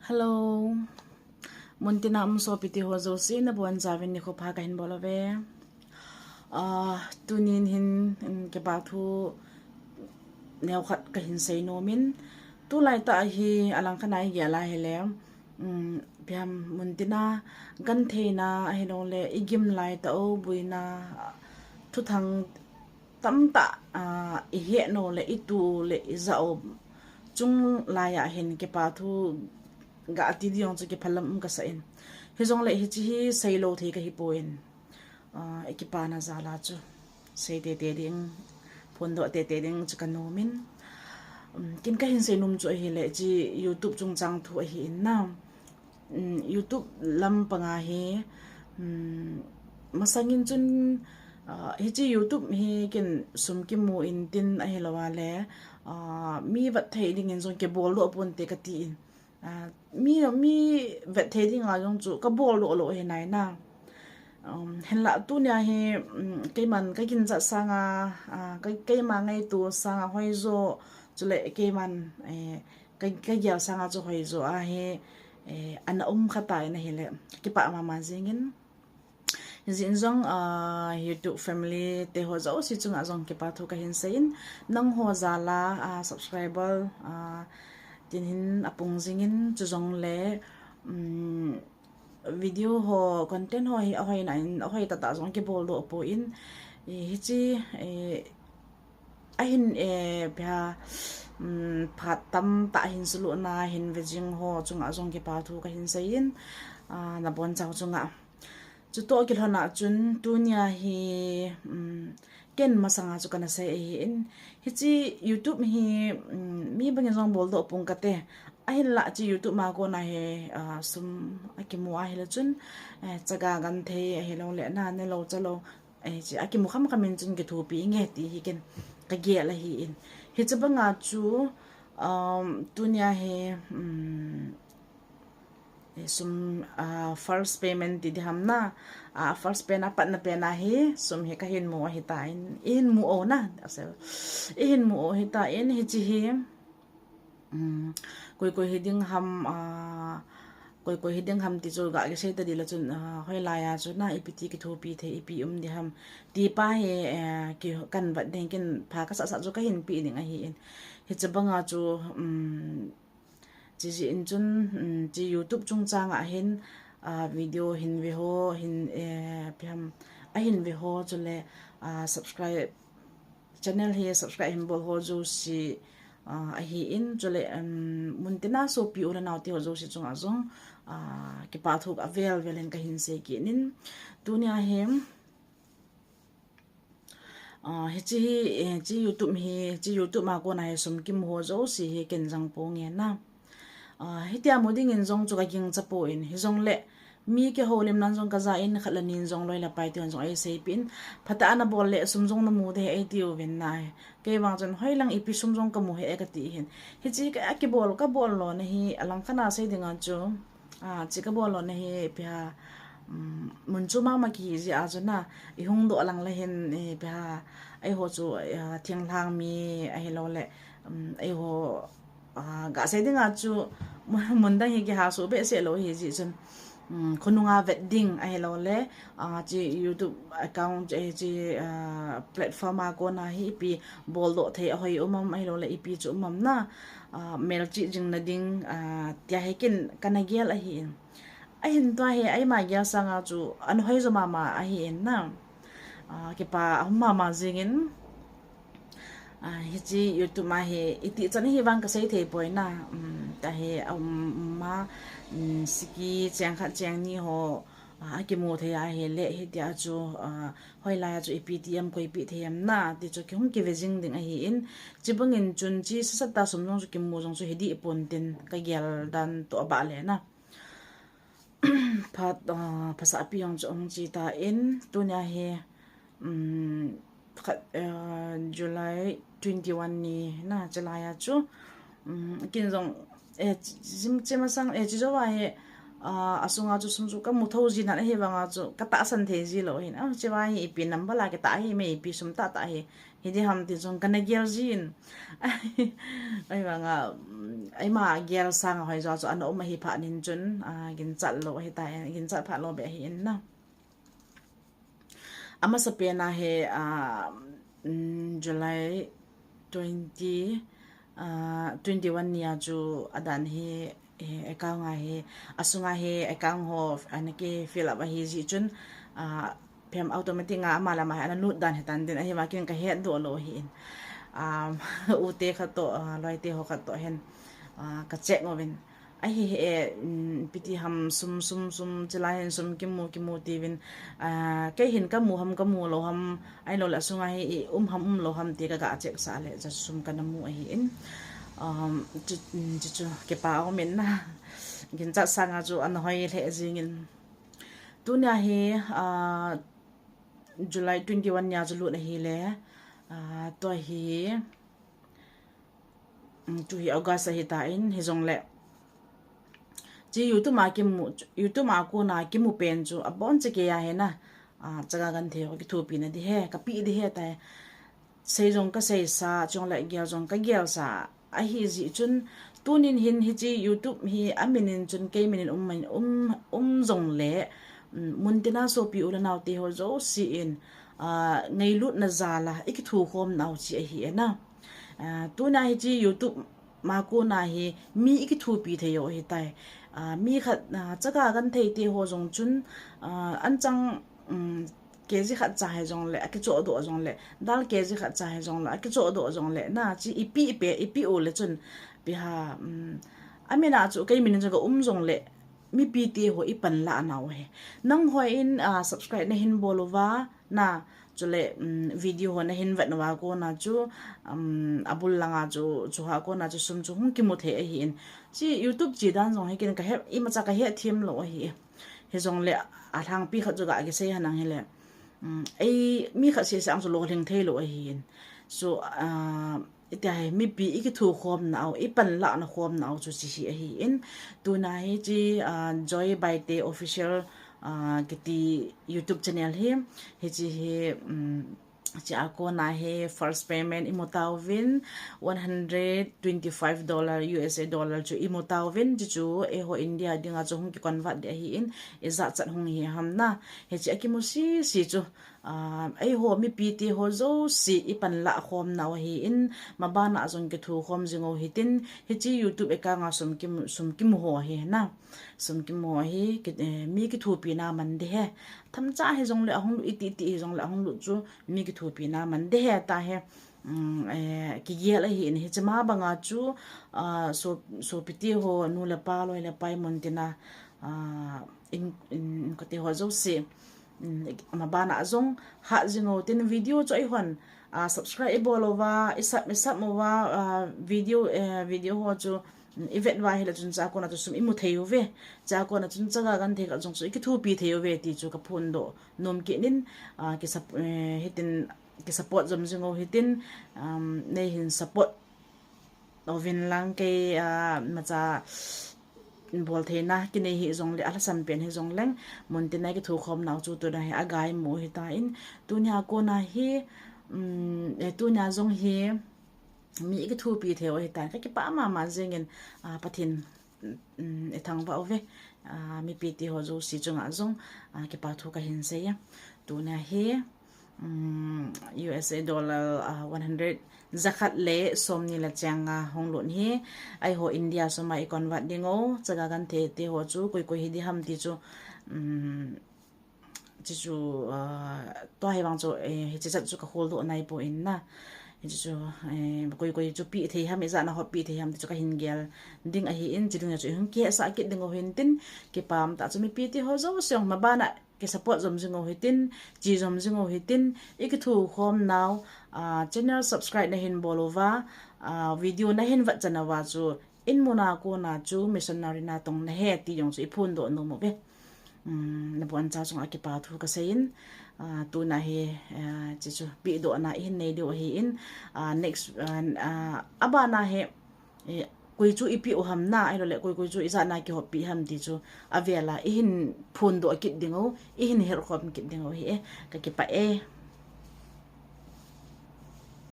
Hello, muntina so piti ho jouse nabon javin ni ko pha kahin bolove. Tunin hin kipathu neukhat kahinsei nomin tu lai ta hi alang kanai gela hele piam muntina genthei na hinole igim lai ta o buina thu thang tamta ihe no le itu le izao chung laya hin kipathu ga ati diong chu ki phalam ka sa in hizong le hi chi hi sailo thei ka hi poin ekipana zala chu sei te te ding pontho te te ding chu kanomin kin ka hin sei num chu hi le chi youtube chung chang thu hi in na youtube lam panga hi masangin chun hi chi youtube hi kin sum ki mu in tin a hi lawa le mi wat thei ding in zong ke bol lo pon te ka ti in mi vet thei ding a jong chu ka bol lo he nai na hen la tunia he cái man cái kin za sanga cái ma ngai tu sanga hoi zo chule cái man cái gel sanga chu hoi zo a he an khata na hele ki pa ma jingin zin zong youtube family te ho zo si chunga zong ki pa thu kahinsei nang ho zala subscriber tin hin apung jingin chu jong le video ho content ho hi na in hoi ta zong ki bol do po in hi chi ahin pha phat tam ta hin sulu na hin vejing ho chunga zong ki pa thu kahinsei in nabon chao chunga chu to ki hona chun tunia hi ken masanga chu kana sei in hi chi youtube hi mi bang jong bol do pung kate ahin la chi youtube ma ko na he sum akimu a hela chun chaga gan thei a helo le na ne lo chalo chi akimu kham khamin chun ke thopi nge ti hi ken ka ge la hi in hi chabanga chu tunia he esum first payment di hamna first pay na pat na pe na hi sum he ka hin mo hi ta in mu o na asel in mu o hi ta in hi chi hi koi hiding ham koi hiding ham ti chu ga ke sei ta di la chun hoi la ya chu na ipiti ki thopi the ipi di ham ti pa he ki kan wat deng kin pha ka sa chu ka hin pi ning a hi in hi chabanga chu chi in chun chi youtube chung chang a hin video hin ve ho hin pham a hin ve ho chule subscribe channel hi subscribe him bol ho jo si a hi in chule muntina so pi ora naw ti ho jo si chung a zong ki pa thuk avel velen kahinsei ki nin tunia hem hi chi youtube ma ko na he sum kim ho jo si he ken jang po nge na Hite amoding in zong chu ka ging chapo in hi zong le mi ke holim nan zong ka za in khalanin zong loi la pai ti zong ai sei pin phata ana bol le sum zong na mu de ai ti uvin na ke wang chen hoi lang ipi sum zong ka mu he ka ti hin hi chi ka bol lo na hi alang khana sei dinga chu chi ka bol lo na hi pya mun chu ma ki ji a chu na I hung do alang la hin pya ai ho chu thiang thang mi ai lo le ai ho ga sei dinga chu munda hi ki ha so be se lo hi ji chun khununga wedding ai lo le chi youtube account chi platform a ko na hi pi bol do thei hoi umam ai lo le ipi chu umam na mel chi jing na ding tia hekin kana gel a hi ai hin to he ai ma ya sanga chu an hoi zo mama a hi en na ke pa mama jingin hi chi youtube ma he iti chan hi wang ka sei thei poi na ta he ma siki chang kha chang ni ho ki mo the ya he le he dia chu hoi la chu eptm koi pi them na ti chu ki hum ki vejing ding a hi in chibang in chun chi sa ta sum jong chu ki mo jong chu hedi pon tin ka gel dan to ba le na phat phasa pi yong chu ong chi ta in tunia he July 21 ni na chalaya chu kin zong chima sang chi jo wa he asunga chu sum chu ka mu tho ji na he wanga chu ka ta san the ji lo hin chewa hi pi number la ke ta hi me pi sum ta hi hi ham ti jong kana gel jin ai wanga ai ma gel sang hoi zo chu an o ma hi pha nin chun gin chat lo hi ta gin chat pha lo be hi na amasa pe na he July 21 nia chu adan he ekang he asunga he ekang ho anake fill up hi ji chun pem automatic nga amala ma ana lut dan hetan din ahi makin ka he do lo hi ute kha to loite ho kha to hen ka check ngobin ahi he piti ham sum chilain sum kimu tivin ke hin ka mu lo ham ai lo la sunga hi ham lo ham te ka check sa le ja sum kana mu ahi in chu ke pa o men na gin cha sanga chu an hoi le jingin tunia he July 21 nya chu lu na hi le to hi tu hi August hi ta in hi jong le ji YouTube ma ko na ki mu pen chu abon che ke ya he na chaga gan the ki thopi na di he ka pi di he ta sei jong ka sei sa chong la gyal jong ka gyal sa a hi ji chun tunin hin hi ji YouTube hi aminin chun ke minin jong le muntina so pi ula naw te ho zo si in ngei lut na zala ik thu khom naw chi a hi na tuna hi ji YouTube ma ko na hi mi ik thu pi the yo hi tai mi khat chaga gan thei te ho jong chun an chang ke ji khat cha he jong le ki cho do jong le dal ke ji khat cha he jong la ki cho do jong le na chi ipi o le chun bi ha amena chu ke min jong ga jong le mi pi te ho ipan la naw he nang hoi in subscribe na hin bolova na chule video ho na hin vat na ko na chu abul langa chu ha ko na chu sum chu hung ki mu the hi in chi YouTube chi dan jong he kin ka he i ma cha ka he thim lo hi he jong le a thang pi kha chu ga ge se hanang he le ai mi kha se sam chu lo leng the lo hi in so ita mi pi iki thu khom na au ipan la na khom na au chu chi hi in tu na hi chi joy by day official kiti YouTube channel hi chi hi cha ko na he first payment imotawin $125 USA dollar chu imotawin chu e ho India dinga chu hung ki convert de hi in iza chat hung hi ham na he chi akimu si chu ai ho mi pi ti ho zo si ipan la khom na hi in maban a jong ke thu khom jingo hitin hi chi YouTube e ka nga sum kim ho hi na sum kim ho hi mi ki thu pi na man de he tham cha he jong le hung iti jong le hung lu chu mi ki thu pi na man de he ta he ki ye la hi in hi chama banga chu so piti ho nu la pa loi la pai montina in ko te ho zo si maban a jong ha jingo tin video cho ai hon subscribe bolova isap mo wa video ho chu event wa hela chun cha ko na chu sum imu theu ve cha ko na chun chaga gan the ka jong chu ki thu pi theu ve ti chu ka phun do nom ki nin ki sap hitin ki support jom jingo hitin nei hin support ovin lang ke macha bol theina ki nei hi jong le ala sam pen hi jong leng montina ki thu khom naw chu to na hi agai mo hi ta in tunia ko na hi tunia jong hi mi ki thu pi theo hi ta ki pa ma jengin pathen thangvah ove mi pi ti ho zo si chung a jong kipathu kahinsei ya tunia hi USA dollar 100 zakat le somni la changa honglon hi ai ho India so mai convert dingo chaga gan te ho chu koi hi di ham ti chu chu to hai wang chu hi chi chat chu ka hol do nai po in na hi chu koi chu pi the ham za na ho pi the ham ti chu ka hin gel ding a hi in chi dung chu hung ke sa ki dingo hin tin ki pam ta chu mi pi ti ho zo song ma bana ke support jom jingo hitin chijom jingo hitin ikithu khom now channel subscribe na hin bolova video na hin wat chana wa chu in mona ko na chu missionary na tong na he ti jong chu iphun do no mo be na bon cha chung kipathu ka sein tu na he chi chu pi do na hin nei do hi in next abana he koi chu ipi o ham na ai lo le koi chu isa na ki hop pi ham ti chu avela ihin phun do kit dingo ihin her khom kit dingo hi ka ki pa e